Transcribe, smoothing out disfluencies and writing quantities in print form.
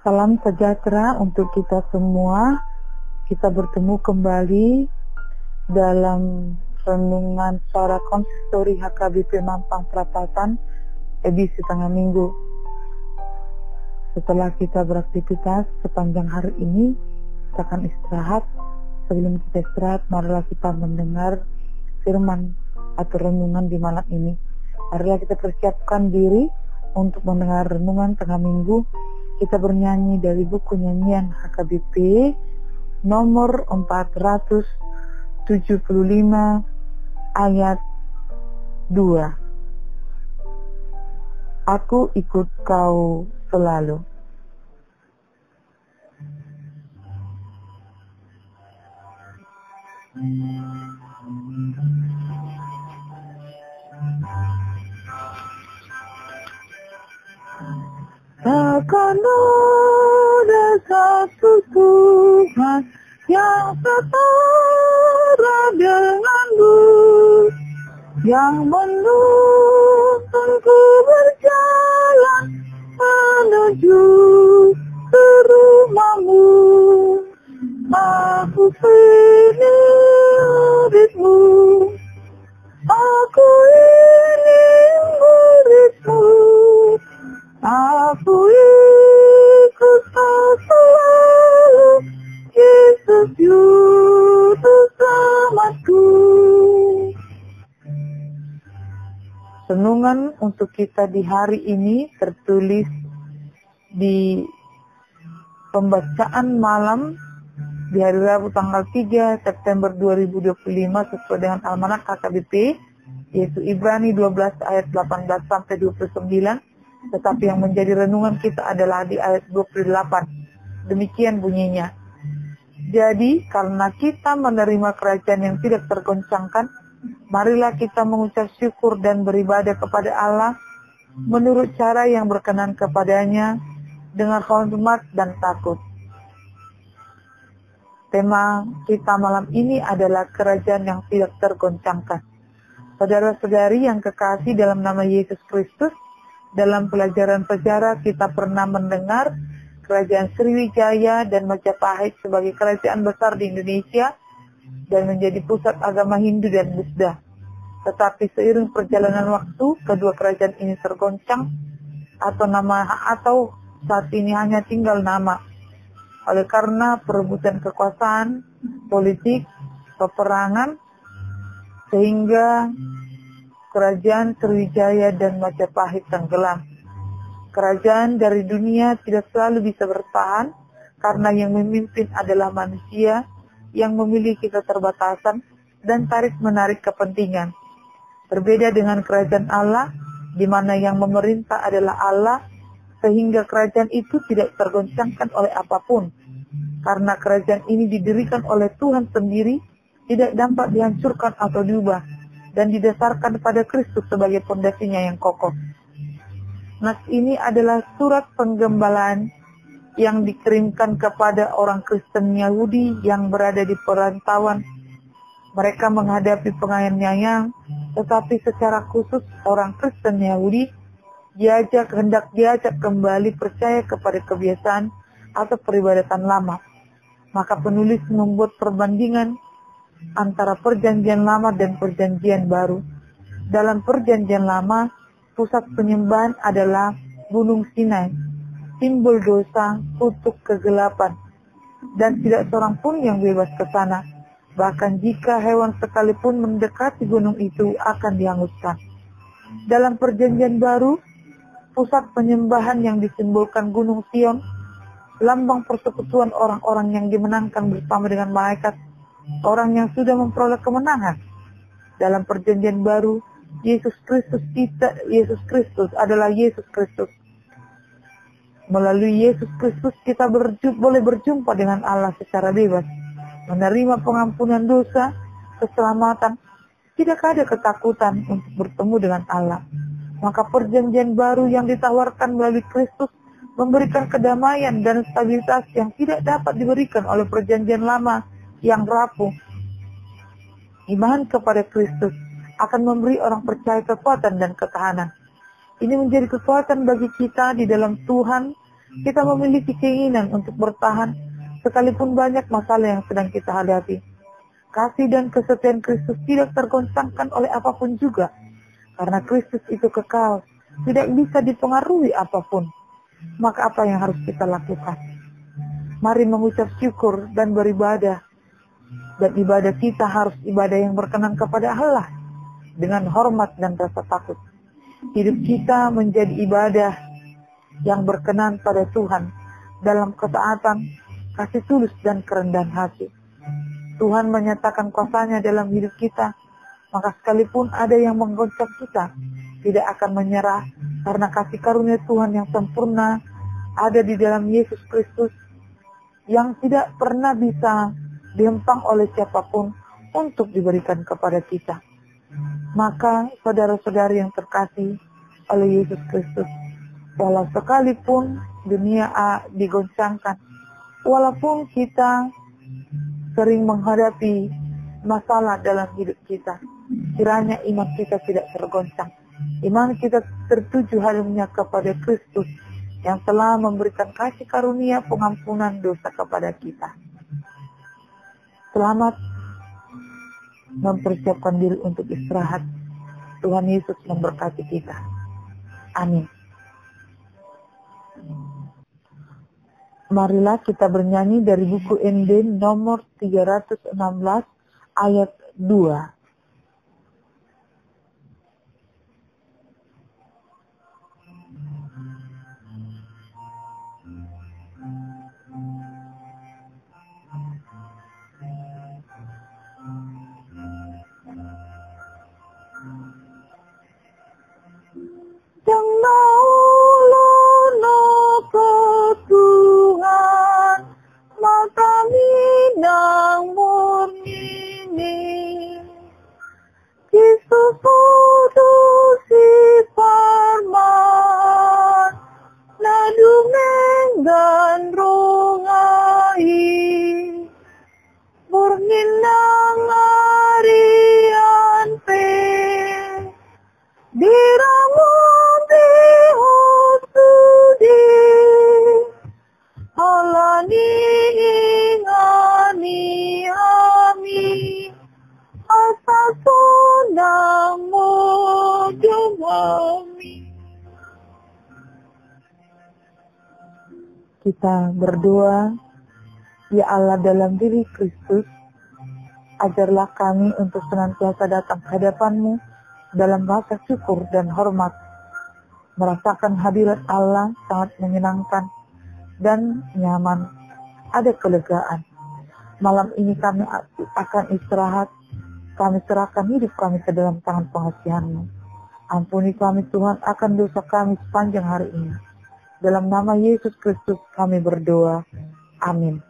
Salam sejahtera untuk kita semua. Kita bertemu kembali dalam renungan suara konsistori HKBP Mampang Perapatan edisi tengah minggu. Setelah kita beraktivitas sepanjang hari ini, kita akan istirahat. Sebelum kita istirahat, marilah kita mendengar firman atau renungan di malam ini. Marilah kita persiapkan diri untuk mendengar renungan tengah minggu. Kita bernyanyi dari buku nyanyian HKBP nomor 475 ayat 2. Aku ikut kau selalu. Takkan ada satu Tuhan yang setara denganmu, yang menuntunku berjalan menuju ke rumahmu. Aku ini muridmu, aku ini muridmu. Aku ikut kau selalu, Yesus Juru Selamatku. Renungan untuk kita di hari ini tertulis di pembacaan malam di hari Rabu tanggal 3 September 2025 sesuai dengan almanak HKBP, yaitu Ibrani 12 ayat 18 sampai 29. Tetapi yang menjadi renungan kita adalah di ayat 28. Demikian bunyinya. Jadi, karena kita menerima kerajaan yang tidak tergoncangkan, marilah kita mengucap syukur dan beribadah kepada Allah menurut cara yang berkenan kepadanya dengan hormat dan takut. Tema kita malam ini adalah kerajaan yang tidak tergoncangkan. Saudara-saudari yang kekasih dalam nama Yesus Kristus, dalam pelajaran sejarah kita pernah mendengar kerajaan Sriwijaya dan Majapahit sebagai kerajaan besar di Indonesia dan menjadi pusat agama Hindu dan Buddha. Tetapi seiring perjalanan waktu, kedua kerajaan ini tergoncang atau saat ini hanya tinggal nama. Oleh karena perebutan kekuasaan, politik, peperangan, sehingga kerajaan Sriwijaya dan Majapahit tenggelam. Kerajaan dari dunia tidak selalu bisa bertahan karena yang memimpin adalah manusia yang memiliki keterbatasan dan tarik-menarik kepentingan. Berbeda dengan kerajaan Allah, di mana yang memerintah adalah Allah, sehingga kerajaan itu tidak tergoncangkan oleh apapun. Karena kerajaan ini didirikan oleh Tuhan sendiri, tidak dapat dihancurkan atau diubah, dan didasarkan pada Kristus sebagai pondasinya yang kokoh. Nas ini adalah surat penggembalaan yang dikirimkan kepada orang Kristen Yahudi yang berada di perantauan. Mereka menghadapi penganiayaan, tetapi secara khusus orang Kristen Yahudi hendak diajak kembali percaya kepada kebiasaan atau peribadatan lama. Maka penulis membuat perbandingan antara perjanjian lama dan perjanjian baru. Dalam perjanjian lama, pusat penyembahan adalah Gunung Sinai, simbol dosa, kutuk kegelapan, dan tidak seorang pun yang bebas ke sana. Bahkan jika hewan sekalipun mendekati gunung itu akan dihanguskan. Dalam perjanjian baru, pusat penyembahan yang disimbolkan Gunung Sion, lambang persekutuan orang-orang yang dimenangkan bersama dengan malaikat, orang yang sudah memperoleh kemenangan. Dalam perjanjian baru, Yesus Kristus adalah Yesus Kristus. Melalui Yesus Kristus kita boleh berjumpa dengan Allah secara bebas, menerima pengampunan dosa, keselamatan. Tidak ada ketakutan untuk bertemu dengan Allah. Maka perjanjian baru yang ditawarkan melalui Kristus memberikan kedamaian dan stabilitas yang tidak dapat diberikan oleh perjanjian lama yang rapuh. Iman kepada Kristus akan memberi orang percaya kekuatan dan ketahanan. Ini menjadi kekuatan bagi kita di dalam Tuhan kita memiliki keinginan untuk bertahan sekalipun banyak masalah yang sedang kita hadapi. Kasih dan kesetiaan Kristus tidak tergoncangkan oleh apapun juga, karena Kristus itu kekal, tidak bisa dipengaruhi apapun. Maka apa yang harus kita lakukan? Mari mengucap syukur dan beribadah. Dan ibadah kita harus ibadah yang berkenan kepada Allah, dengan hormat dan rasa takut. Hidup kita menjadi ibadah yang berkenan pada Tuhan, dalam ketaatan, kasih tulus dan kerendahan hati. Tuhan menyatakan kuasa-Nya dalam hidup kita, maka sekalipun ada yang menggoncang kita, tidak akan menyerah, karena kasih karunia Tuhan yang sempurna ada di dalam Yesus Kristus, yang tidak pernah bisa dihempang oleh siapapun untuk diberikan kepada kita. Maka saudara-saudari yang terkasih oleh Yesus Kristus, walau sekalipun dunia digoncangkan, walaupun kita sering menghadapi masalah dalam hidup kita, kiranya iman kita tidak tergoncang. Iman kita tertuju hanya kepada Kristus yang telah memberikan kasih karunia pengampunan dosa kepada kita. Selamat mempersiapkan diri untuk istirahat. Tuhan Yesus memberkati kita. Amin. Marilah kita bernyanyi dari buku ND nomor 316 ayat 2. Jangan lupa ke Tuhan, maka minang murni. Yesus kudus si Parman, nadung dan rungai, murninang arian pe, diramun dihusudi, halani ingani ami, asa sunamu jumami. Kita berdoa, ya Allah dalam diri Kristus, ajarlah kami untuk senantiasa datang ke hadapan-Mu dalam rasa syukur dan hormat. Merasakan hadirat Allah sangat menyenangkan dan nyaman, ada kelegaan. Malam ini kami akan istirahat, kami serahkan hidup kami ke dalam tangan pengasihan-Mu. Ampuni kami Tuhan akan dosa kami sepanjang hari ini. Dalam nama Yesus Kristus kami berdoa. Amin.